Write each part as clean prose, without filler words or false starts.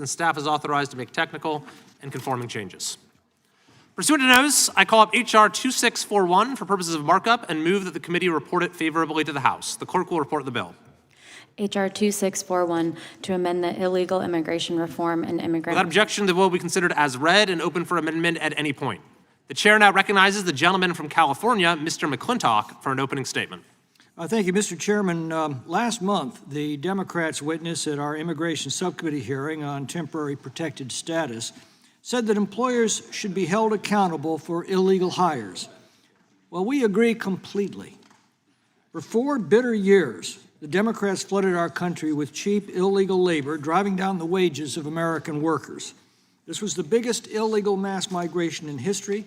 and staff is authorized to make technical and conforming changes. Pursuant to notice, I call up H.R. 2641 for purposes of markup and move that the committee report it favorably to the House. The clerk will report the bill. H.R. 2641 to amend the illegal immigration reform and immigrant. Without objection, the bill will be considered as read and open for amendment at any point. The chair now recognizes the gentleman from California, Mr. McClintock, for an opening statement. Thank you, Mr. Chairman. Last month, the Democrats' witness at our Immigration Subcommittee hearing on temporary protected status said that employers should be held accountable for illegal hires. Well, we agree completely. For 4 bitter years, the Democrats flooded our country with cheap, illegal labor, driving down the wages of American workers. This was the biggest illegal mass migration in history,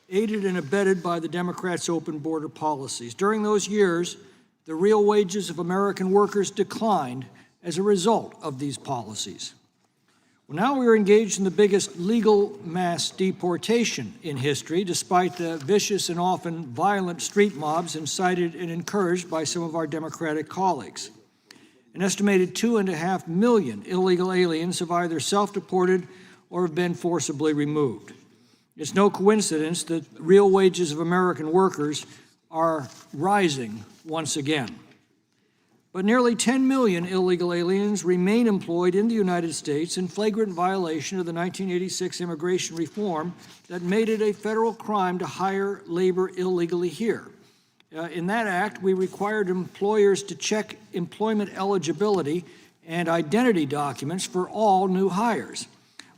aided and abetted by the Democrats' open border policies. During those years, the real wages of American workers declined as a result of these policies. Well, now we are engaged in the biggest legal mass deportation in history, despite the vicious and often violent street mobs incited and encouraged by some of our Democratic colleagues. An estimated 2.5 million illegal aliens have either self-deported or have been forcibly removed. It's no coincidence that real wages of American workers are rising once again. But nearly 10 million illegal aliens remain employed in the United States in flagrant violation of the 1986 immigration reform that made it a federal crime to hire labor illegally here. In that act, we required employers to check employment eligibility and identity documents for all new hires.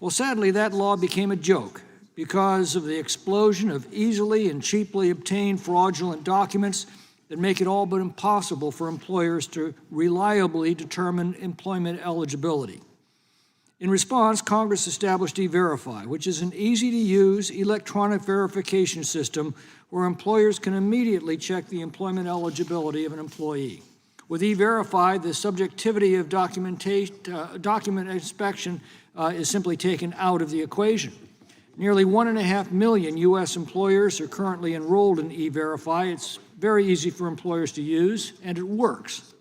Well, sadly, that law became a joke because of the explosion of easily and cheaply obtained fraudulent documents that make it all but impossible for employers to reliably determine employment eligibility. In response, Congress established E-Verify, which is an easy-to-use electronic verification system where employers can immediately check the employment eligibility of an employee. With E-Verify, the subjectivity of document inspection is simply taken out of the equation. Nearly 1.5 million U.S. employers are currently enrolled in E-Verify. It's very easy for employers to use, and it works.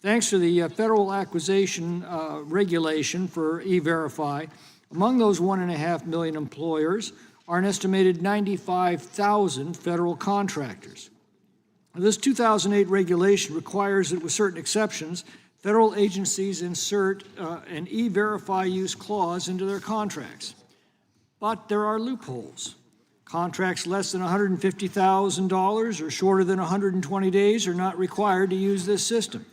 Thanks to the federal acquisition regulation for E-Verify, among those 1.5 million employers are an estimated 95,000 federal contractors. This 2008 regulation requires that, with certain exceptions, federal agencies insert an E-Verify use clause into their contracts. But there are loopholes. Contracts less than $150,000 or shorter than 120 days are not required to use this system.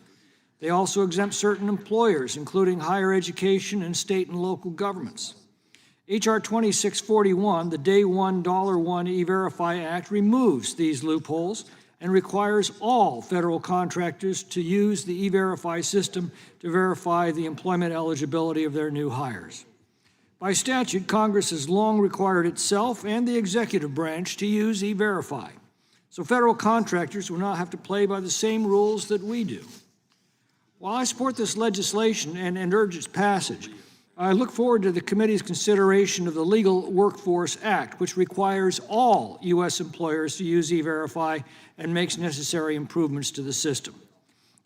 They also exempt certain employers, including higher education and state and local governments. H.R. 2641, the Day One, Dollar One E-Verify Act, removes these loopholes and requires all federal contractors to use the E-Verify system to verify the employment eligibility of their new hires. By statute, Congress has long required itself and the executive branch to use E-Verify, so federal contractors will not have to play by the same rules that we do. While I support this legislation and urge its passage, I look forward to the committee's consideration of the Legal Workforce Act, which requires all U.S. employers to use E-Verify and makes necessary improvements to the system.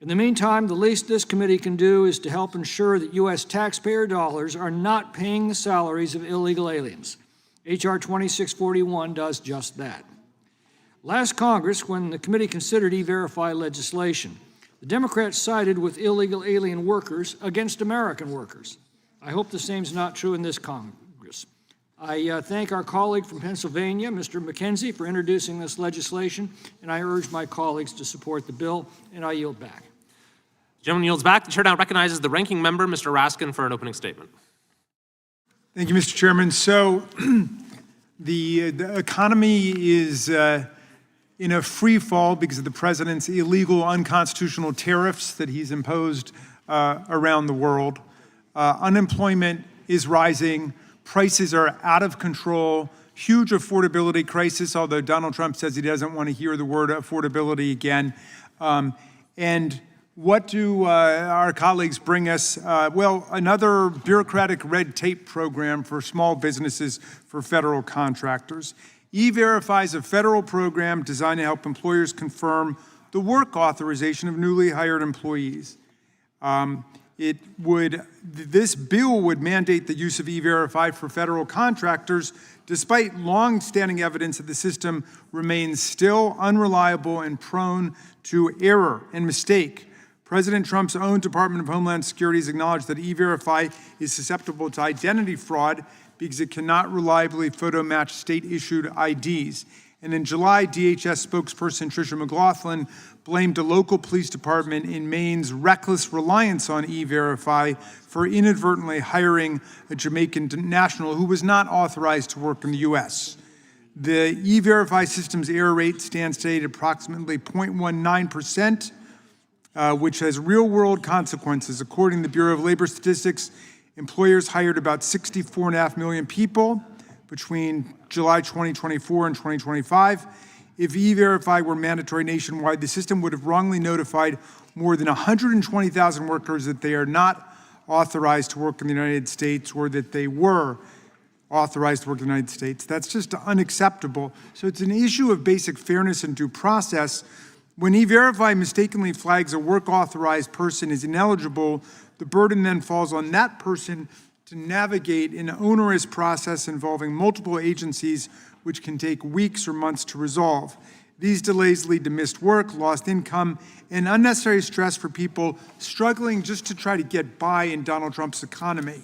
In the meantime, the least this committee can do is to help ensure that U.S. taxpayer dollars are not paying the salaries of illegal aliens. H.R. 2641 does just that. Last Congress, when the committee considered E-Verify legislation, the Democrats sided with illegal alien workers against American workers. I hope the same is not true in this Congress. I thank our colleague from Pennsylvania, Mr. McKenzie, for introducing this legislation, and I urge my colleagues to support the bill, and I yield back. The gentleman yields back. The chair now recognizes the ranking member, Mr. Raskin, for an opening statement. Thank you, Mr. Chairman. So the economy is in a free fall because of the president's illegal, unconstitutional tariffs that he's imposed around the world. Unemployment is rising. Prices are out of control. Huge affordability crisis, although Donald Trump says he doesn't want to hear the word affordability again. And what do our colleagues bring us? Well, another bureaucratic red tape program for small businesses for federal contractors. E-Verify is a federal program designed to help employers confirm the work authorization of newly hired employees. This bill would mandate the use of E-Verify for federal contractors, despite long-standing evidence that the system remains still unreliable and prone to error and mistake. President Trump's own Department of Homeland Security has acknowledged that E-Verify is susceptible to identity fraud because it cannot reliably photo match state-issued IDs. And in July, DHS spokesperson Tricia McLaughlin blamed a local police department in Maine's reckless reliance on E-Verify for inadvertently hiring a Jamaican national who was not authorized to work in the U.S. The E-Verify system's error rate stands today at approximately 0.19%, which has real-world consequences. According to the Bureau of Labor Statistics, employers hired about 64.5 million people between July 2024 and 2025. If E-Verify were mandatory nationwide, the system would have wrongly notified more than 120,000 workers that they are not authorized to work in the United States or that they were authorized to work in the United States. That's just unacceptable. So it's an issue of basic fairness and due process. When E-Verify mistakenly flags a work-authorized person as ineligible, the burden then falls on that person to navigate an onerous process involving multiple agencies, which can take weeks or months to resolve. These delays lead to missed work, lost income, and unnecessary stress for people struggling just to try to get by in Donald Trump's economy.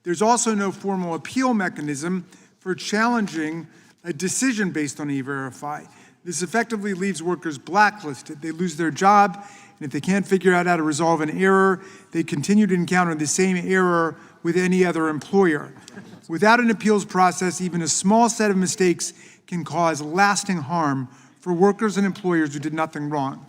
There's also no formal appeal mechanism for challenging a decision based on E-Verify. This effectively leaves workers blacklisted. They lose their job, and if they can't figure out how to resolve an error, they continue to encounter the same error with any other employer. Without an appeals process, even a small set of mistakes can cause lasting harm for workers and employers who did nothing wrong.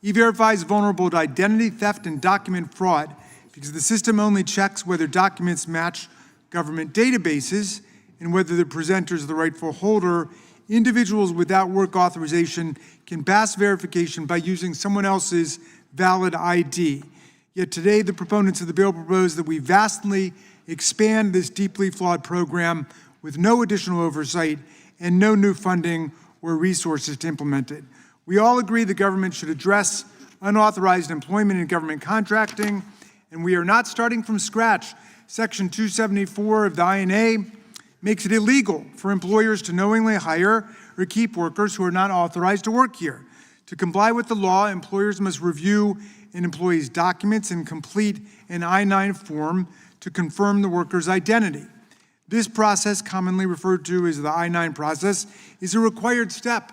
E-Verify is vulnerable to identity theft and document fraud because the system only checks whether documents match government databases and whether the presenter is the rightful holder. Individuals without work authorization can pass verification by using someone else's valid ID. Yet today, the proponents of the bill propose that we vastly expand this deeply flawed program with no additional oversight and no new funding or resources to implement it. We all agree the government should address unauthorized employment in government contracting, and we are not starting from scratch. Section 274 of the INA makes it illegal for employers to knowingly hire or keep workers who are not authorized to work here. To comply with the law, employers must review an employee's documents and complete an I-9 form to confirm the worker's identity. This process, commonly referred to as the I-9 process, is a required step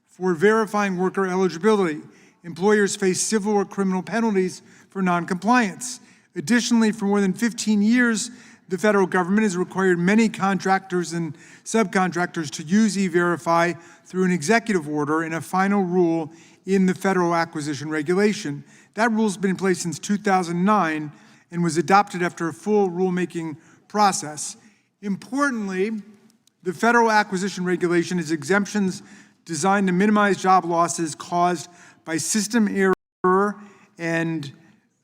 for verifying worker eligibility. Employers face civil or criminal penalties for noncompliance. Additionally, for more than 15 years, the federal government has required many contractors and subcontractors to use E-Verify through an executive order and a final rule in the Federal Acquisition Regulation. That rule has been in place since 2009 and was adopted after a full rulemaking process. Importantly, the Federal Acquisition Regulation is exemptions designed to minimize job losses caused by system error and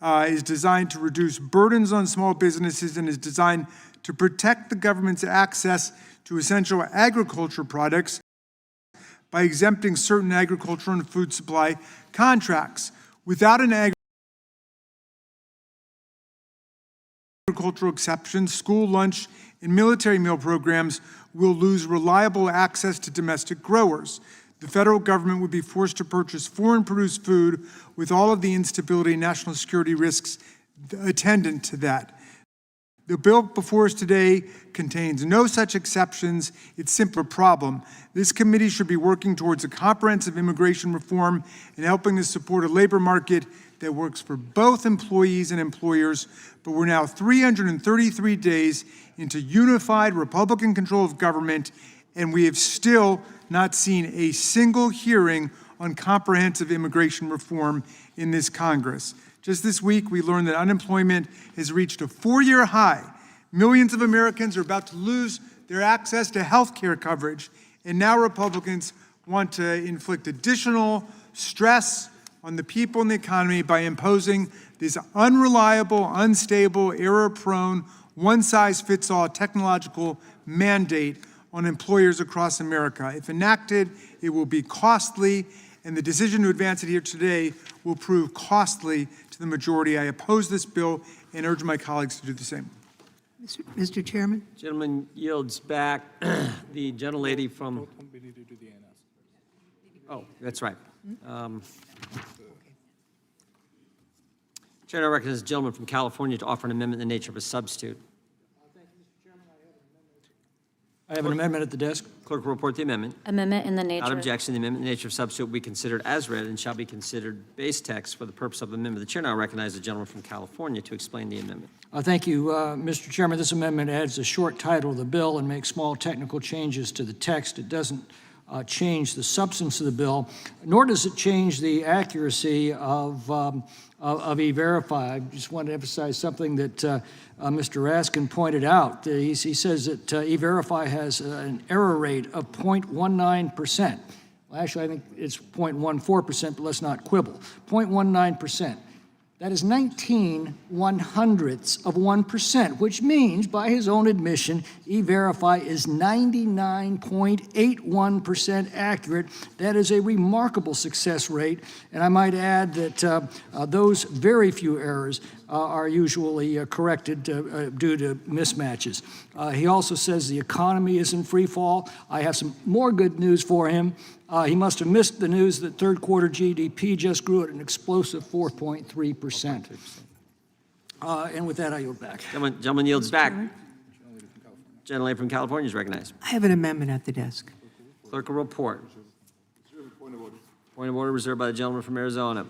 is designed to reduce burdens on small businesses and is designed to protect the government's access to essential agriculture products by exempting certain agricultural and food supply contracts. Without an agricultural exception, school lunch and military meal programs will lose reliable access to domestic growers. The federal government would be forced to purchase foreign-produced food with all of the instability and national security risks attendant to that. The bill before us today contains no such exceptions. It's simply a problem. This committee should be working towards a comprehensive immigration reform and helping to support a labor market that works for both employees and employers. But we're now 333 days into unified Republican control of government, and we have still not seen a single hearing on comprehensive immigration reform in this Congress. Just this week, we learned that unemployment has reached a 4-year high. Millions of Americans are about to lose their access to health care coverage, and now Republicans want to inflict additional stress on the people in the economy by imposing this unreliable, unstable, error-prone, one-size-fits-all technological mandate on employers across America. If enacted, it will be costly, and the decision to advance it here today will prove costly to the majority. I oppose this bill and urge my colleagues to do the same. Mr. Chairman? Gentleman yields back. The gentlelady from... Oh, that's right. Chair now recognizes the gentleman from California to offer an amendment in the nature of a substitute. I have an amendment at the desk. Clerk will report the amendment. Amendment in the nature. Without objection, the amendment in the nature of substitute will be considered as read and shall be considered base text for the purpose of the amendment. The chair now recognizes the gentleman from California to explain the amendment. Thank you, Mr. Chairman. This amendment adds a short title of the bill and makes small technical changes to the text. It doesn't change the substance of the bill, nor does it change the accuracy of E-Verify. I just want to emphasize something that Mr. Raskin pointed out. He says that E-Verify has an error rate of 0.19%. Well, actually, I think it's 0.14%, but let's not quibble. 0.19%. That is 19/100ths%, which means, by his own admission, E-Verify is 99.81% accurate. That is a remarkable success rate, and I might add that those very few errors are usually corrected due to mismatches. He also says the economy is in free fall. I have some more good news for him. He must have missed the news that third quarter GDP just grew at an explosive 4.3%. And with that, I yield back. Gentleman yields back. Gentlelady from California is recognized. I have an amendment at the desk. Clerk will report. Point of order reserved by the gentleman from Arizona.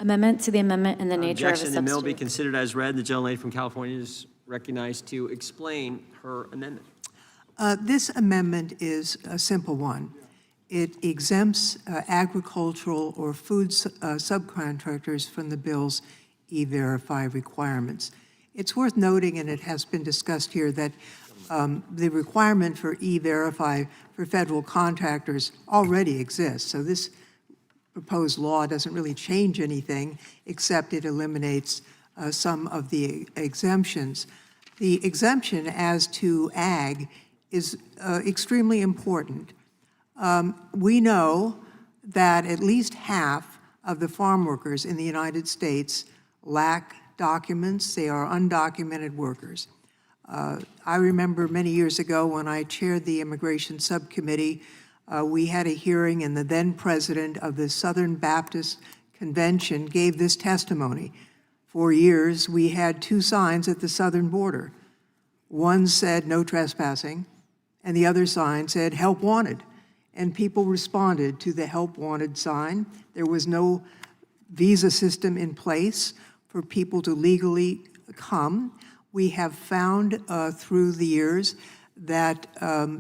Amendment to the amendment in the nature of a Objection, the bill be substitute. considered as read. The gentlelady from California is recognized to explain her amendment. This amendment is a simple one. It exempts agricultural or food subcontractors from the bill's E-Verify requirements. It's worth noting, and it has been discussed here, that the requirement for E-Verify for federal contractors already exists. So this proposed law doesn't really change anything, except it eliminates some of the exemptions. The exemption as to ag is extremely important. We know that at least half of the farm workers in the United States lack documents. They are undocumented workers. I remember many years ago when I chaired the Immigration Subcommittee, we had a hearing, and the then president of the Southern Baptist Convention gave this testimony. For years, we had two signs at the southern border. One said no trespassing, and the other sign said help wanted. And people responded to the help wanted sign. There was no visa system in place for people to legally come. We have found through the years that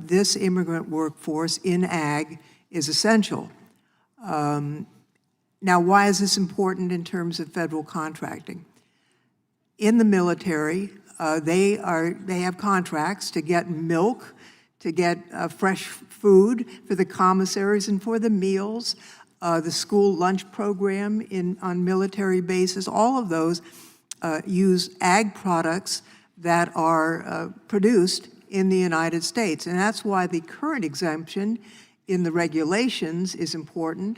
this immigrant workforce in ag is essential. Now, why is this important in terms of federal contracting? In the military, they have contracts to get milk, to get fresh food for the commissaries and for the meals, the school lunch program on military bases. All of those use ag products that are produced in the United States. And that's why the current exemption in the regulations is important,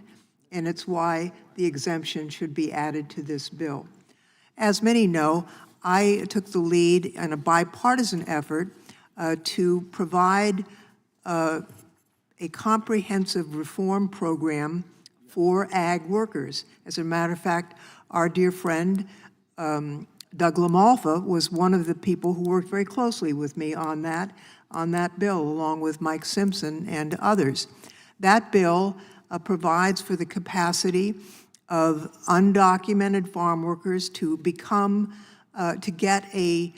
and it's why the exemption should be added to this bill. As many know, I took the lead in a bipartisan effort to provide a comprehensive reform program for ag workers. As a matter of fact, our dear friend, Doug LaMalfa, was one of the people who worked very closely with me on that bill, along with Mike Simpson and others. That bill provides for the capacity of undocumented farm workers to become, to get a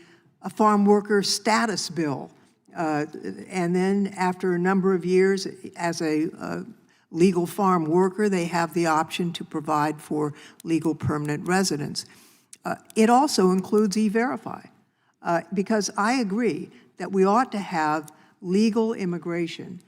farm worker status bill. And then after a number of years as a legal farm worker, they have the option to provide for legal permanent residence. It also includes E-Verify, because I agree that we ought to have legal immigration,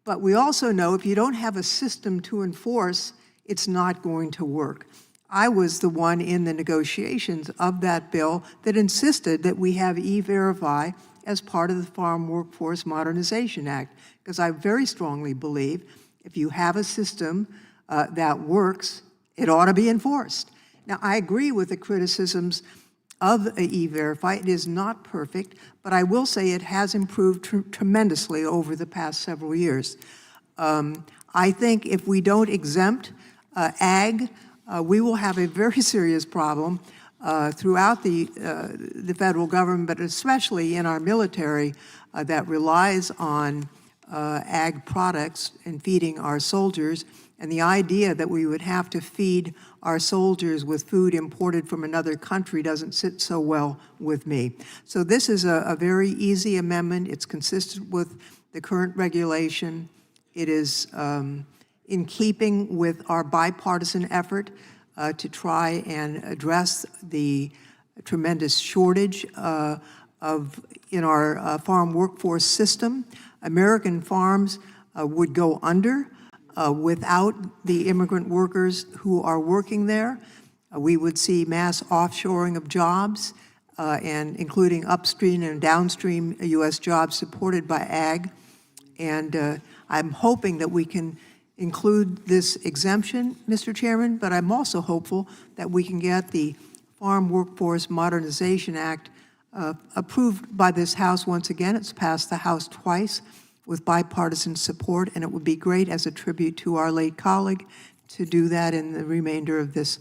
but we also know if you don't have a system to enforce, it's not going to work. I was the one in the negotiations of that bill that insisted that we have E-Verify as part of the Farm Workforce Modernization Act, because I very strongly believe if you have a system that works, it ought to be enforced. Now, I agree with the criticisms of E-Verify. It is not perfect, but I will say it has improved tremendously over the past several years. I think if we don't exempt ag, we will have a very serious problem throughout the federal government, but especially in our military that relies on ag products and feeding our soldiers. And the idea that we would have to feed our soldiers with food imported from another country doesn't sit so well with me. So this is a very easy amendment. It's consistent with the current regulation. It is in keeping with our bipartisan effort to try and address the tremendous shortage in our farm workforce system. American farms would go under without the immigrant workers who are working there. We would see mass offshoring of jobs, and including upstream and downstream U.S. jobs supported by ag. And I'm hoping that we can include this exemption, Mr. Chairman, but I'm also hopeful that we can get the Farm Workforce Modernization Act approved by this House once again. It's passed the House twice with bipartisan support, and it would be great as a tribute to our late colleague to do that in the remainder of this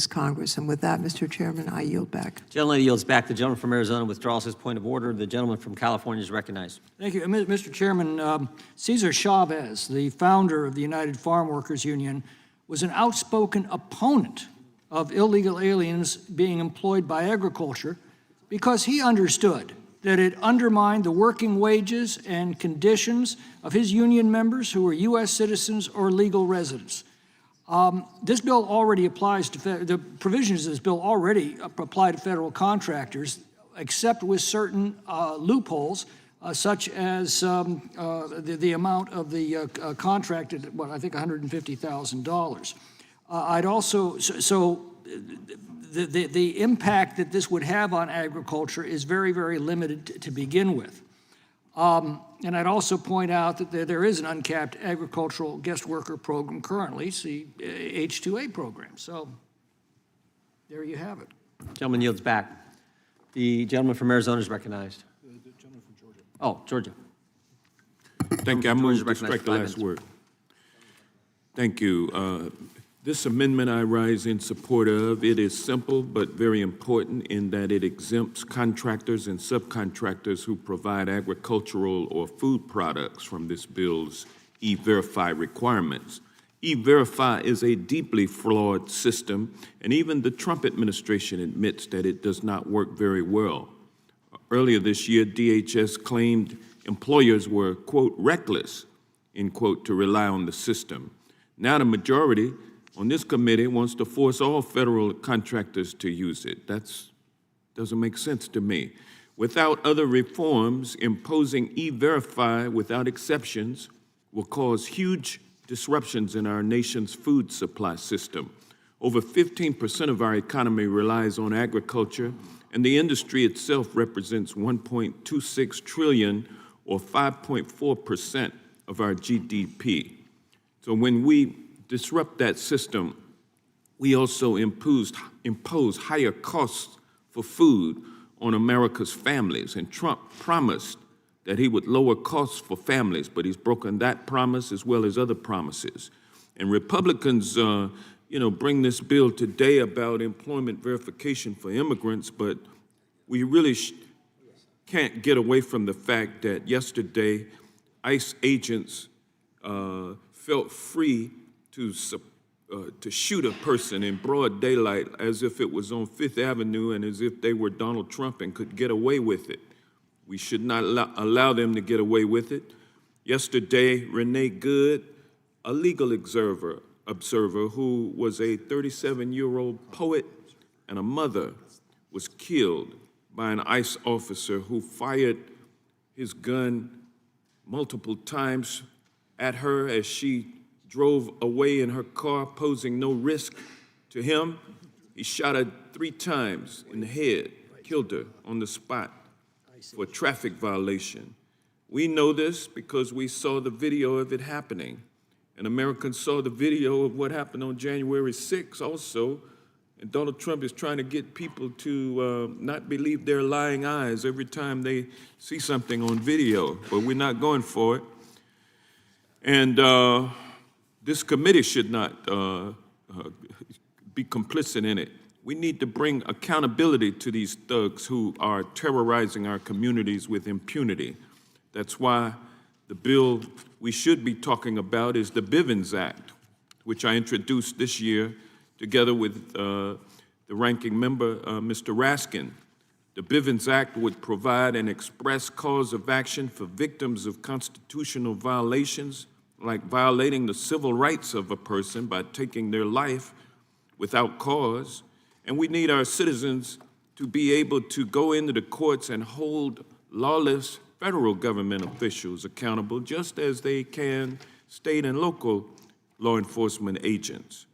Congress. And with that, Mr. Chairman, I yield back. Gentleman yields back. The gentleman from Arizona withdraws his point of order. The gentleman from California is recognized. Thank you. Mr. Chairman, Cesar Chavez, the founder of the United Farm Workers Union, was an outspoken opponent of illegal aliens being employed by agriculture because he understood that it undermined the working wages and conditions of his union members who were U.S. citizens or legal residents. This bill already applies to, the provisions of this bill already apply to federal contractors, except with certain loopholes, such as the amount of the contracted, I think $150,000. I'd also, the impact that this would have on agriculture is very, very limited to begin with. And I'd also point out that there is an uncapped agricultural guest worker program currently, the H-2A program. So there you have it. Gentleman yields back. The gentleman from Arizona is recognized. The gentleman from Georgia. Oh, Georgia. Thank you. I move to recognized strike for the 5 last minutes. word. Thank you. This amendment I rise in support of. It is simple but very important in that it exempts contractors and subcontractors who provide agricultural or food products from this bill's E-Verify requirements. E-Verify is a deeply flawed system, and even the Trump administration admits that it does not work very well. Earlier this year, DHS claimed employers were, quote, reckless, end quote, to rely on the system. Now the majority on this committee wants to force all federal contractors to use it. That doesn't make sense to me. Without other reforms, imposing E-Verify without exceptions will cause huge disruptions in our nation's food supply system. Over 15% of our economy relies on agriculture, and the industry itself represents $1.26 trillion, or 5.4% of our GDP. So when we disrupt that system, we also impose higher costs for food on America's families. And Trump promised that he would lower costs for families, but he's broken that promise as well as other promises. And Republicans, bring this bill today about employment verification for immigrants, but we really can't get away from the fact that yesterday ICE agents felt free to shoot a person in broad daylight as if it was on Fifth Avenue and as if they were Donald Trump and could get away with it. We should not allow them to get away with it. Yesterday, Renee Good, a legal observer who was a 37-year-old poet and a mother, was killed by an ICE officer who fired his gun multiple times at her as she drove away in her car, posing no risk to him. He shot her 3 times in the head, killed her on the spot. for traffic violation. We know this because we saw the video of it happening. And Americans saw the video of what happened on January 6th also. And Donald Trump is trying to get people to not believe their lying eyes every time they see something on video, but we're not going for it. And this committee should not be complicit in it. We need to bring accountability to these thugs who are terrorizing our communities with impunity. That's why the bill we should be talking about is the Bivens Act, which I introduced this year together with the ranking member, Mr. Raskin. The Bivens Act would provide an express cause of action for victims of constitutional violations, like violating the civil rights of a person by taking their life without cause. And we need our citizens to be able to go into the courts and hold lawless federal government officials accountable, just as they can state and local law enforcement agents.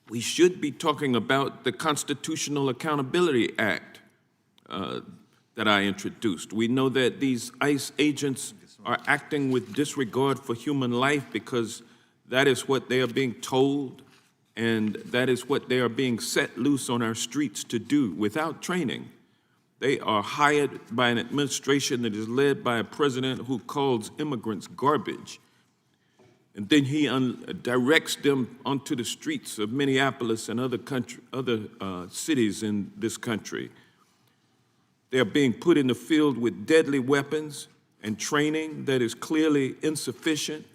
We should be talking about the Constitutional Accountability Act that I introduced. We know that these ICE agents are acting with disregard for human life because that is what they are being told, and that is what they are being set loose on our streets to do without training. They are hired by an administration that is led by a president who calls immigrants garbage. And then he directs them onto the streets of Minneapolis and other cities in this country. They are being put in the field with deadly weapons and training that is clearly insufficient.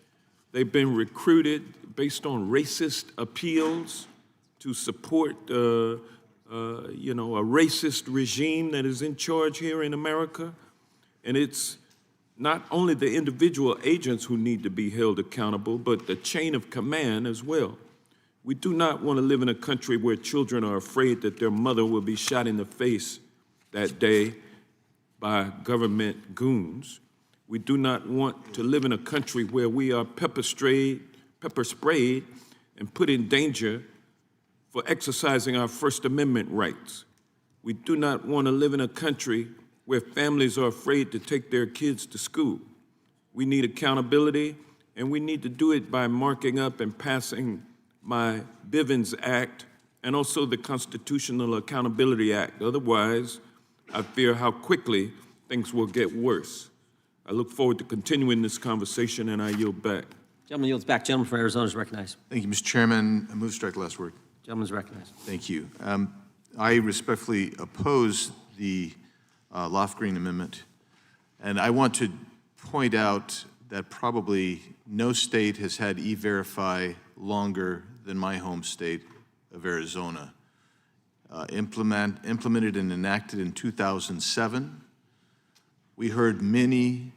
They've been recruited based on racist appeals to support a racist regime that is in charge here in America. And it's not only the individual agents who need to be held accountable, but the chain of command as well. We do not want to live in a country where children are afraid that their mother will be shot in the face that day by government goons. We do not want to live in a country where we are pepper sprayed and put in danger for exercising our First Amendment rights. We do not want to live in a country where families are afraid to take their kids to school. We need accountability, and we need to do it by marking up and passing my Bivens Act and also the Constitutional Accountability Act. Otherwise, I fear how quickly things will get worse. I look forward to continuing this conversation, and I yield back. Gentleman yields back. Gentleman from Arizona is recognized. Thank you, Mr. Chairman. I move to strike the last word. Gentleman is recognized. Thank you. I respectfully oppose the Lofgren Amendment, and I want to point out that probably no state has had E-Verify longer than my home state of Arizona. Implemented and enacted in 2007. We heard many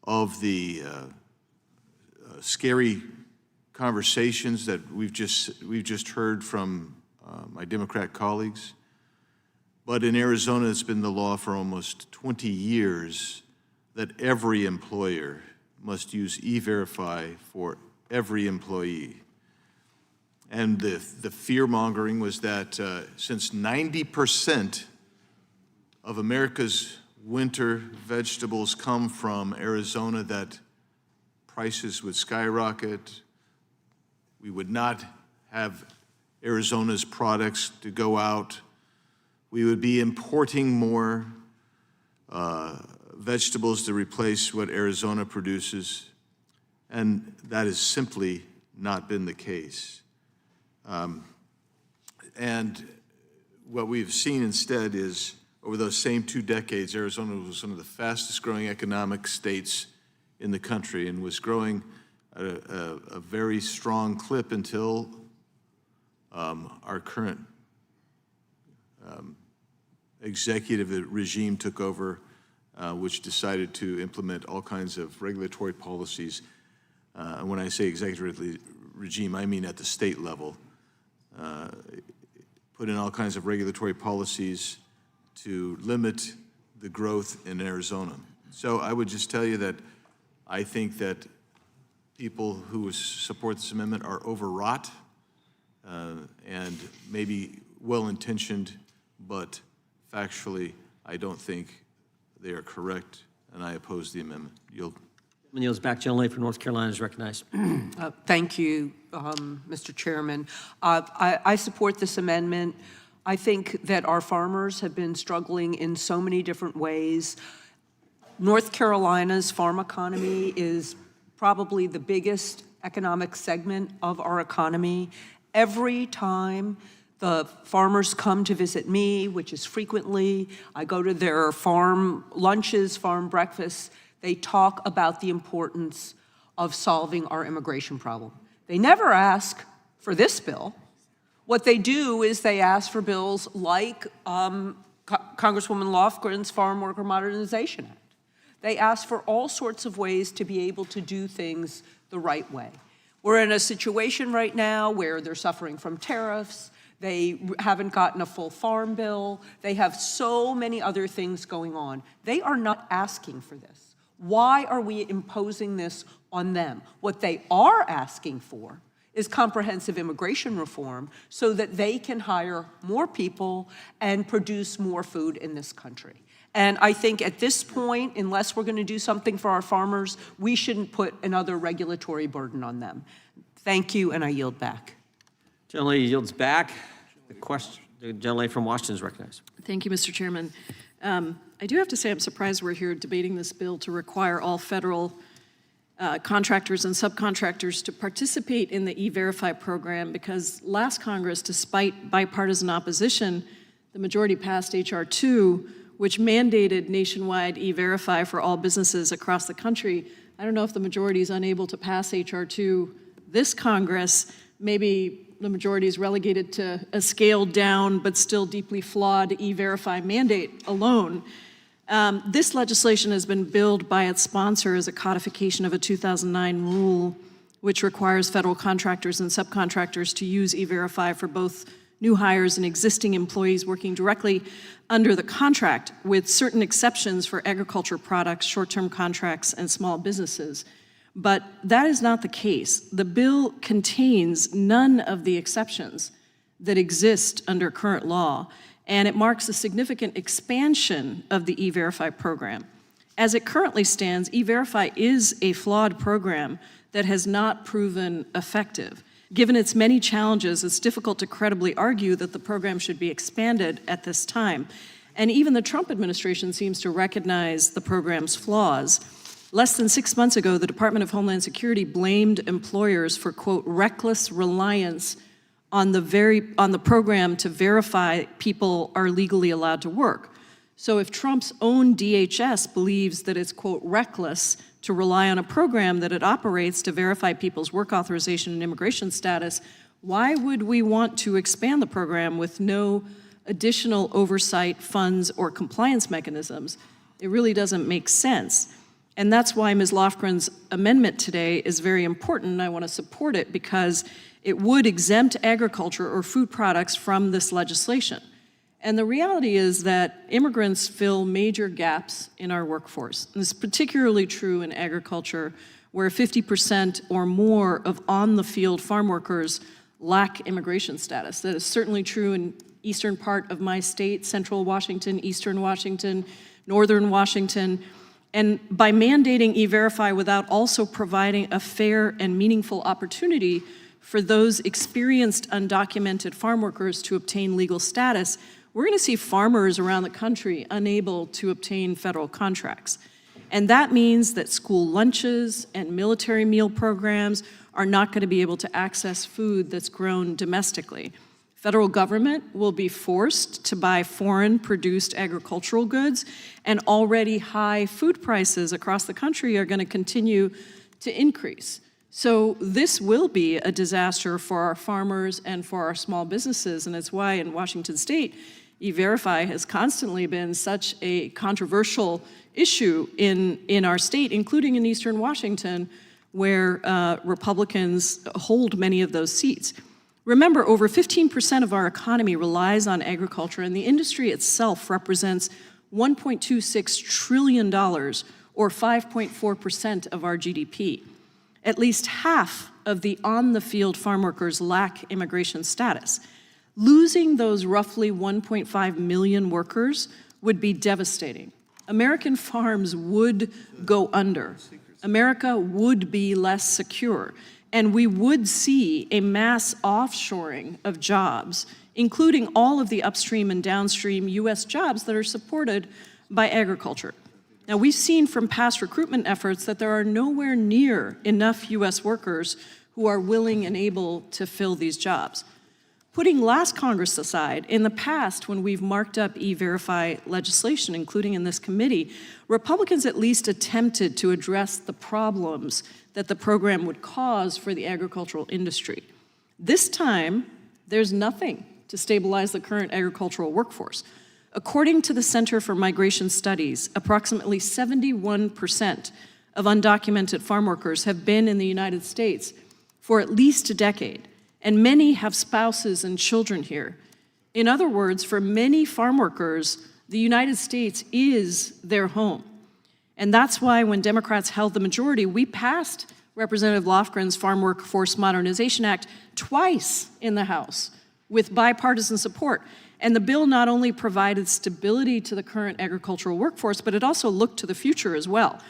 of the scary conversations that we've just heard from my Democrat colleagues. But in Arizona, it's been the law for almost 20 years that every employer must use E-Verify for every employee. And the fear-mongering was that since 90% of America's winter vegetables come from Arizona, that prices would skyrocket. We would not have Arizona's products to go out. We would be importing more vegetables to replace what Arizona produces, and that has simply not been the case. And what we've seen instead is, over those same 2 decades, Arizona was one of the fastest growing economic states in the country and was growing at a very strong clip until our current executive regime took over, which decided to implement all kinds of regulatory policies. And when I say executive regime, I mean at the state level. Put in all kinds of regulatory policies to limit the growth in Arizona. So I would just tell you that I think that people who support this amendment are overwrought and maybe well-intentioned, but factually, I don't think they are correct, and I oppose the amendment. Yield. Yields back. Gentlelady from North Carolina is recognized. Thank you, Mr. Chairman. I support this amendment. I think that our farmers have been struggling in so many different ways. North Carolina's farm economy is probably the biggest economic segment of our economy. Every time the farmers come to visit me, which is frequently, I go to their farm lunches, farm breakfasts, they talk about the importance of solving our immigration problem. They never ask for this bill. What they do is they ask for bills like Congresswoman Lofgren's Farm Worker Modernization Act. They ask for all sorts of ways to be able to do things the right way. We're in a situation right now where they're suffering from tariffs. They haven't gotten a full farm bill. They have so many other things going on. They are not asking for this. Why are we imposing this on them? What they are asking for is comprehensive immigration reform so that they can hire more people and produce more food in this country. And I think at this point, unless we're going to do something for our farmers, we shouldn't put another regulatory burden on them. Thank you, and I yield back. Gentlelady yields back. The gentlelady from Washington is recognized. Thank you, Mr. Chairman. I do have to say I'm surprised we're here debating this bill to require all federal contractors and subcontractors to participate in the E-Verify program, because last Congress, despite bipartisan opposition, the majority passed H.R. 2, which mandated nationwide E-Verify for all businesses across the country. I don't know if the majority is unable to pass H.R. 2 this Congress. Maybe the majority is relegated to a scaled down but still deeply flawed E-Verify mandate alone. This legislation has been billed by its sponsor as a codification of a 2009 rule which requires federal contractors and subcontractors to use E-Verify for both new hires and existing employees working directly under the contract, with certain exceptions for agriculture products, short-term contracts, and small businesses. But that is not the case. The bill contains none of the exceptions that exist under current law, and it marks a significant expansion of the E-Verify program. As it currently stands, E-Verify is a flawed program that has not proven effective. Given its many challenges, it's difficult to credibly argue that the program should be expanded at this time. And even the Trump administration seems to recognize the program's flaws. Less than 6 months ago, the Department of Homeland Security blamed employers for, quote, reckless reliance on the program to verify people are legally allowed to work. So if Trump's own DHS believes that it's, quote, reckless to rely on a program that it operates to verify people's work authorization and immigration status, why would we want to expand the program with no additional oversight, funds, or compliance mechanisms? It really doesn't make sense. And that's why Ms. Lofgren's amendment today is very important, and I want to support it because it would exempt agriculture or food products from this legislation. And the reality is that immigrants fill major gaps in our workforce. And this is particularly true in agriculture, where 50% or more of on-the-field farm workers lack immigration status. That is certainly true in eastern part of my state, central Washington, eastern Washington, northern Washington. And by mandating E-Verify without also providing a fair and meaningful opportunity for those experienced undocumented farm workers to obtain legal status, we're going to see farmers around the country unable to obtain federal contracts. And that means that school lunches and military meal programs are not going to be able to access food that's grown domestically. Federal government will be forced to buy foreign-produced agricultural goods, and already high food prices across the country are going to continue to increase. So this will be a disaster for our farmers and for our small businesses, and it's why in Washington State, E-Verify has constantly been such a controversial issue in our state, including in eastern Washington, where Republicans hold many of those seats. Remember, over 15% of our economy relies on agriculture, and the industry itself represents $1.26 trillion, or 5.4% of our GDP. At least half of the on-the-field farm workers lack immigration status. Losing those roughly 1.5 million workers would be devastating. American farms would go under. America would be less secure, and we would see a mass offshoring of jobs, including all of the upstream and downstream U.S. jobs that are supported by agriculture. Now, we've seen from past recruitment efforts that there are nowhere near enough U.S. workers who are willing and able to fill these jobs. Putting last Congress aside, in the past, when we've marked up E-Verify legislation, including in this committee, Republicans at least attempted to address the problems that the program would cause for the agricultural industry. This time, there's nothing to stabilize the current agricultural workforce. According to the Center for Migration Studies, approximately 71% of undocumented farm workers have been in the United States for at least a decade, and many have spouses and children here. In other words, for many farm workers, the United States is their home. And that's why when Democrats held the majority, we passed Representative Lofgren's Farm Workforce Modernization Act twice in the House with bipartisan support. And the bill not only provided stability to the current agricultural workforce, but it also looked to the future as well.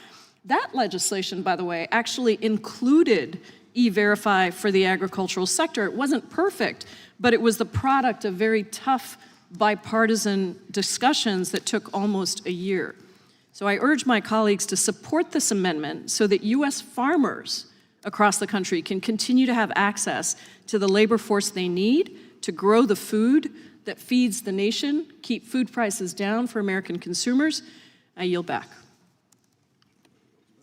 That legislation, by the way, actually included E-Verify for the agricultural sector. It wasn't perfect, but it was the product of very tough bipartisan discussions that took almost a year. So I urge my colleagues to support this amendment so that U.S. farmers across the country can continue to have access to the labor force they need to grow the food that feeds the nation, keep food prices down for American consumers. I yield back.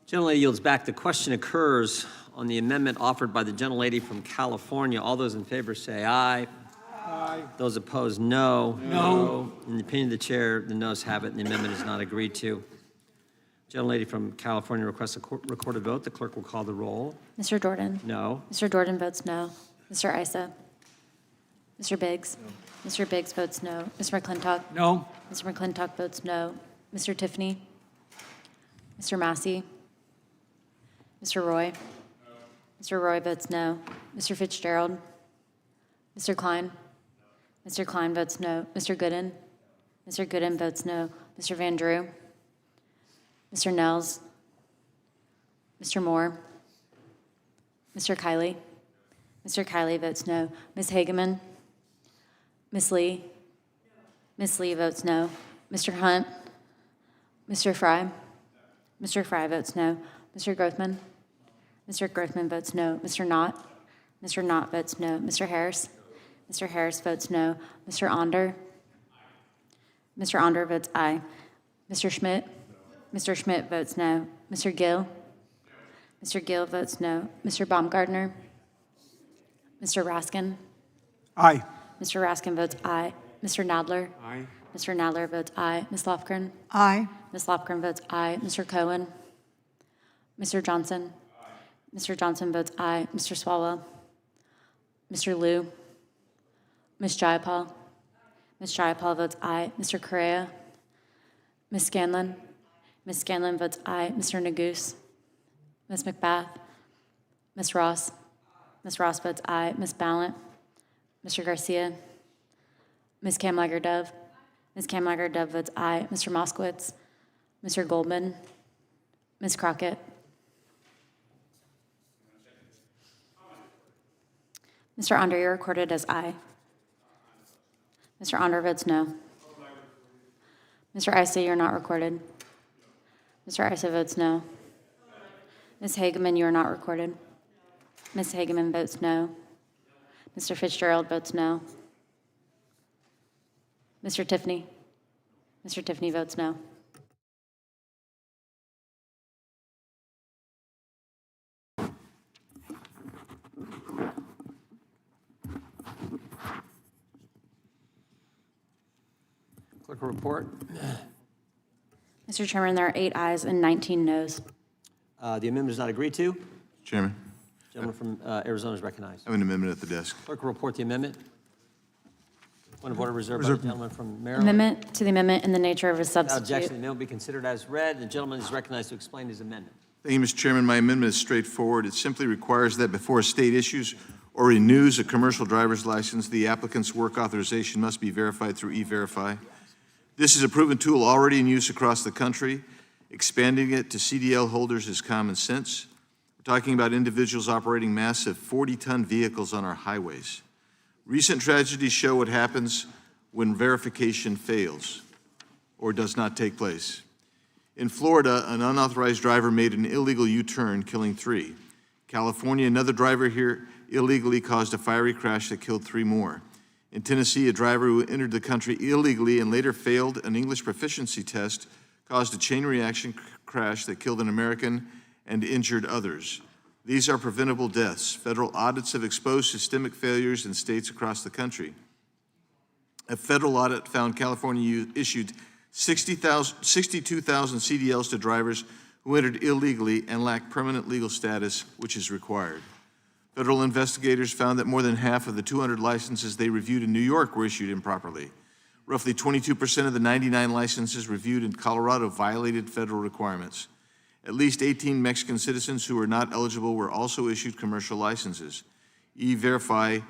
Gentlelady yields back. The question occurs on the amendment offered by the gentlelady from California. All those in favor say aye. Aye. Those opposed, no. No. In the opinion of the chair, the noes have it, and the amendment is not agreed to. Gentlelady from California requests a recorded vote. The clerk will call the roll. Mr. Jordan? No. Mr. Jordan votes no. Mr. Issa? Mr. Biggs? No. Mr. Biggs votes no. Mr. McClintock? No. Mr. McClintock votes no. Mr. Tiffany? Mr. Massey? Mr. Roy? Mr. Roy votes no. Mr. Fitzgerald? Mr. Klein? Mr. Klein votes no. Mr. Gooden? Mr. Gooden votes no. Mr. Van Drew? Mr. Nels? Mr. Moore? Mr. Kiley? Mr. Kiley votes no. Ms. Hageman? Ms. Lee? Ms. Lee votes no. Mr. Hunt? Mr. Fry? Mr. Fry votes no. Mr. Grothman? Mr. Grothman votes no. Mr. Knott? Mr. Knott votes no. Mr. Harris? Mr. Harris votes no. Mr. Onder? Mr. Onder votes aye. Mr. Schmidt? Mr. Schmidt votes no. Mr. Gill? Mr. Gill votes no. Mr. Baumgartner? Mr. Raskin? Aye. Mr. Raskin votes aye. Mr. Nadler? Aye. Mr. Nadler votes aye. Ms. Lofgren? Aye. Ms. Lofgren votes aye. Mr. Cohen? Mr. Johnson? Mr. Johnson votes aye. Mr. Swalwell? Mr. Liu? Ms. Jayapal? Ms. Jayapal votes aye. Mr. Correa? Ms. Scanlon? Ms. Scanlon votes aye. Mr. Neguse? Ms. McBath? Ms. Ross? Ms. Ross votes aye. Ms. Ballant? Mr. Garcia? Ms. Kamlager-Dove? Ms. Kamlager-Dove votes aye. Mr. Moskowitz? Mr. Goldman? Ms. Crockett? Mr. Onder, you're recorded as aye. Mr. Onder votes no. Mr. Issa, you're not recorded. Mr. Issa votes no. Ms. Hageman, you are not recorded. Ms. Hageman votes no. Mr. Fitzgerald votes no. Mr. Tiffany? Mr. Tiffany votes no. Clerk will report. Mr. Chairman, there are 8 ayes and 19 noes. The amendment is not agreed to. Chairman, Gentleman from Arizona is recognized. I have an amendment at the desk. Clerk will report the amendment. Point of order reserved by the gentleman from Maryland. Amendment to the amendment in the nature of a Without objection, the substitute. amendment will be considered as read. The gentleman is recognized to explain his amendment. Thank you, Mr. Chairman. My amendment is straightforward. It simply requires that before a state issues or or renews a commercial driver's license, the applicant's work authorization must be verified through E-Verify. This is a proven tool already in use across the country. Expanding it to CDL holders is common sense. We're talking about individuals operating massive 40-ton vehicles on our highways. Recent tragedies show what happens when verification fails or does not take place. In Florida, an unauthorized driver made an illegal U-turn, killing 3. California, another driver here illegally caused a fiery crash that killed 3 more. In Tennessee, a driver who entered the country illegally and later failed an English proficiency test caused a chain reaction crash that killed an American and injured others. These are preventable deaths. Federal audits have exposed systemic failures in states across the country. A federal audit found California issued 62,000 CDLs to drivers who entered illegally and lacked permanent legal status, which is required. Federal investigators found that more than half of the 200 licenses they reviewed in New York were issued improperly. Roughly 22% of the 99 licenses reviewed in Colorado violated federal requirements. At least 18 Mexican citizens who were not eligible were also issued commercial licenses. E-Verify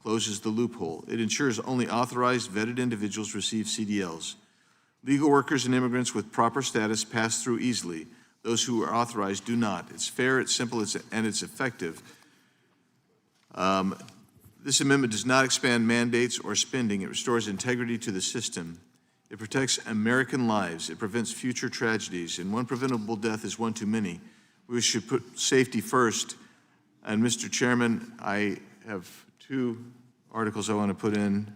closes the loophole. It ensures only authorized, vetted individuals receive CDLs. Legal workers and immigrants with proper status pass through easily. Those who are authorized do not. It's fair, it's simple, and it's effective. This amendment does not expand mandates or spending. It restores integrity to the system. It protects American lives. It prevents future tragedies. And one preventable death is one too many. We should put safety first. And Mr. Chairman, I have 2 articles I want to put in.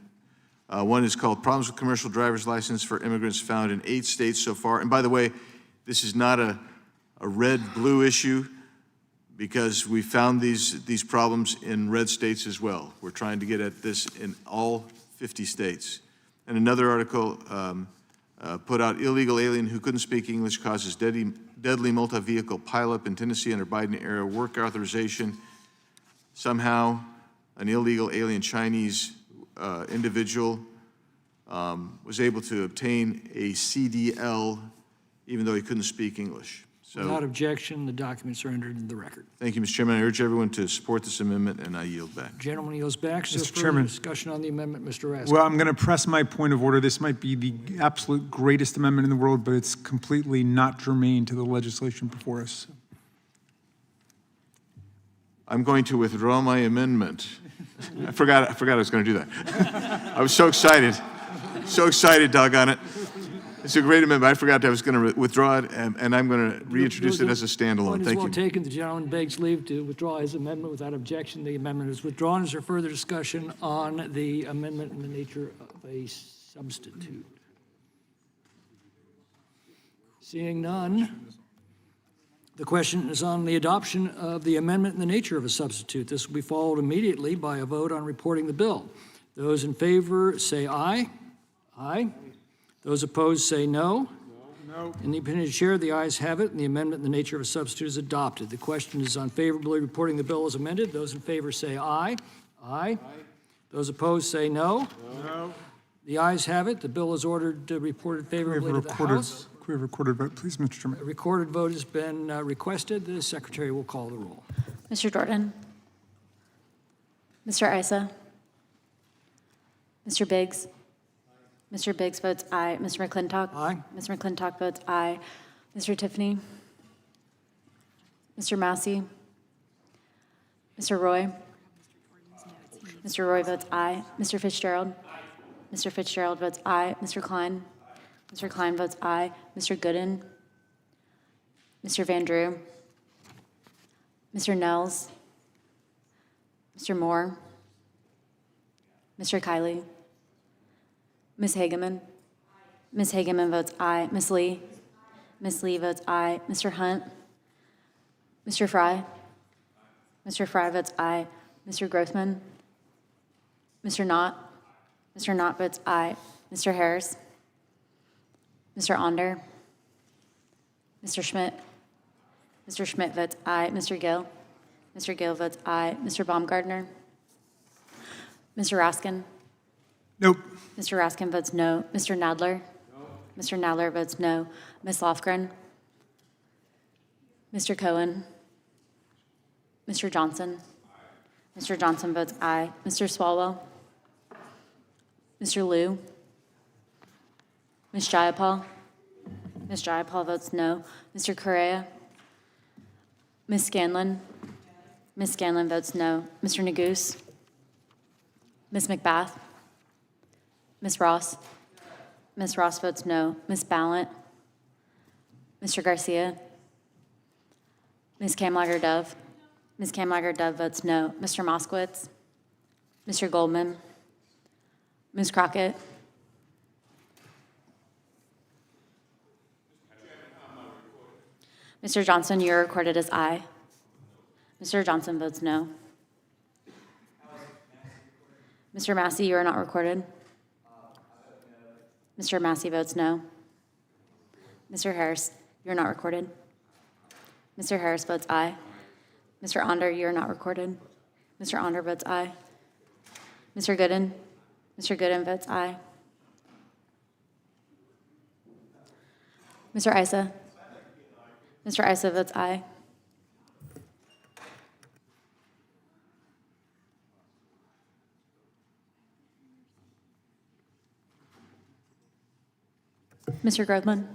One is called Problems with Commercial Driver's License for Immigrants Found in 8 states so far. And by the way, this is not a red-blue issue, because we found these problems in red states as well. We're trying to get at this in all 50 states. And another article put out, illegal alien who couldn't speak English causes deadly multi-vehicle pileup in Tennessee under Biden-era work authorization. Somehow, an illegal alien Chinese individual was able to obtain a CDL even though he couldn't speak English. So, Without objection, the documents are entered in the record. thank you, Mr. Chairman. I urge everyone to support this amendment, and I yield back. Gentleman yields back. So Mr. further Chairman. discussion on the amendment, Mr. Raskin. Well, I'm going to press my point of order. This might be the absolute greatest amendment in the world, but it's completely not germane to the legislation before us. I'm going to withdraw my amendment. I forgot I was going to do that. I was so excited. So excited, doggone it. It's a great amendment. I forgot I was going to withdraw it, and I'm going to reintroduce it as a standalone. Point is Thank well you. taken. The gentleman begs leave to withdraw his amendment without objection. The amendment is withdrawn. Is there further discussion on the amendment in the nature of a substitute? Seeing none, the question is on the adoption of the amendment in the nature of a substitute. This will be followed immediately by a vote on reporting the bill. Those in favor say aye. Aye. Those opposed say no. No. In the opinion of the chair, the ayes have it, and the amendment in the nature of a substitute is adopted. The question is on favorably reporting the bill as amended. Those in favor say aye. Aye. Those opposed say no. No. The ayes have it. The bill is ordered reported favorably to the House. Can we have a recorded vote, please, Mr. Chairman? A recorded vote has been requested. The secretary will call the roll. Mr. Jordan? Mr. Issa? Mr. Biggs? Mr. Biggs votes aye. Mr. McClintock? Aye. Mr. McClintock votes aye. Mr. Tiffany? Mr. Massey? Mr. Roy? Mr. Roy votes aye. Mr. Fitzgerald? Mr. Fitzgerald votes aye. Mr. Klein? Mr. Klein votes aye. Mr. Gooden? Mr. Van Drew? Mr. Nels? Mr. Moore? Mr. Kiley? Ms. Hageman? Ms. Hageman votes aye. Ms. Lee? Ms. Lee votes aye. Mr. Hunt? Mr. Fry? Mr. Fry votes aye. Mr. Grossman? Mr. Knott? Mr. Knott votes aye. Mr. Harris? Mr. Onder? Mr. Schmidt? Mr. Schmidt votes aye. Mr. Gill? Mr. Gill votes aye. Mr. Baumgartner? Mr. Raskin? Nope. Mr. Raskin votes no. Mr. Nadler? No. Mr. Nadler votes no. Ms. Lofgren? Mr. Cohen? Mr. Johnson? Mr. Johnson votes aye. Mr. Swalwell? Mr. Liu? Ms. Jayapal? Ms. Jayapal votes no. Mr. Correa? Ms. Scanlon? Ms. Scanlon votes no. Mr. Neguse? Ms. McBath? Ms. Ross? Ms. Ross votes no. Ms. Ballant? Mr. Garcia? Ms. Kamlager-Dove? Ms. Kamlager-Dove votes no. Mr. Moskowitz? Mr. Goldman? Ms. Crockett? Mr. Johnson, you're recorded as aye. Mr. Johnson votes no. Mr. Massey, you are not recorded. Mr. Massey votes no. Mr. Harris, you're not recorded. Mr. Harris votes aye. Mr. Onder, you are not recorded. Mr. Onder votes aye. Mr. Gooden? Mr. Gooden votes aye. Mr. Issa? Mr. Issa votes aye. Mr. Grothman?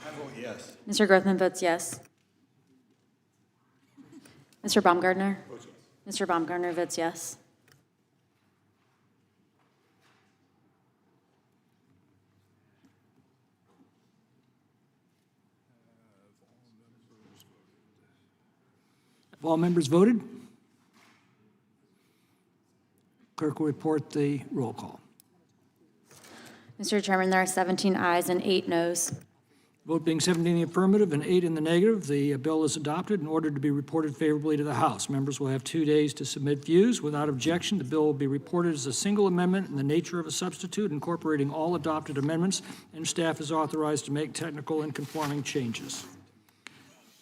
I vote yes. Mr. Grothman votes yes. Mr. Baumgartner? Mr. Baumgartner votes yes. Have all members voted? Clerk will report the roll call. Mr. Chairman, there are 17 ayes and 8 noes. Vote being 17 in the affirmative and 8 in the negative, the bill is adopted and ordered to be reported favorably to the House. Members will have 2 days to submit views. Without objection, the bill will be reported as a single amendment in the nature of a substitute, incorporating all adopted amendments, and staff is authorized to make technical and conforming changes.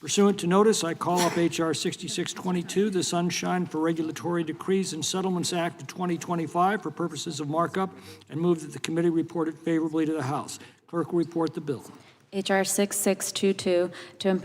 Pursuant to notice, I call up H.R. 6622, the Sunshine for Regulatory Decrees and Settlements Act of 2025 for purposes of markup, and move that the committee report it favorably to the House. Clerk will report the bill. H.R. 6622 to impose